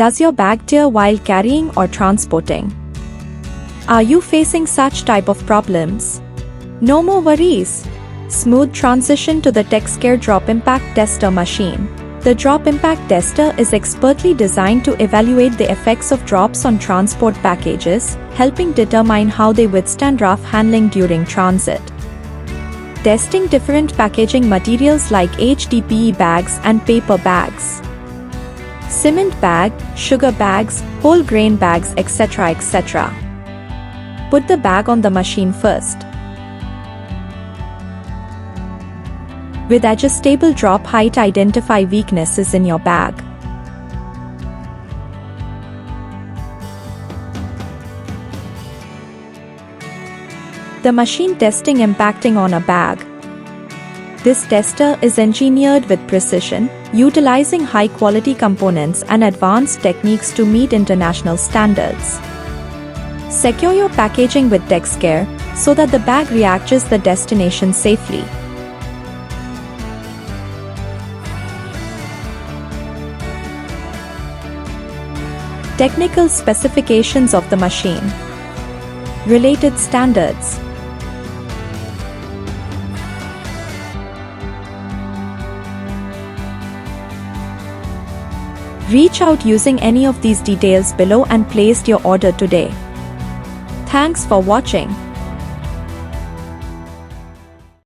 Does your bag tear while carrying or transporting? Are you facing such type of problems? No more worries. Smooth transition to the Texcare Drop Impact Tester machine. The Drop Impact Tester is expertly designed to evaluate the effects of drops on transport packages, helping determine how they withstand rough handling during transit. Testing different packaging materials like HDPE bags and paper bags, cement bag, sugar bags, whole grain bags, etc. etc. Put the bag on the machine first. With adjustable drop height, identify weaknesses in your bag. The machine testing impacting on a bag. This tester is engineered with precision, utilizing high-quality components and advanced techniques to meet international standards. Secure your packaging with Texcare so that the bag reaches the destination safely. Technical specifications of the machine. Related standards. Reach out using any of these details below and place your order today. Thanks for watching.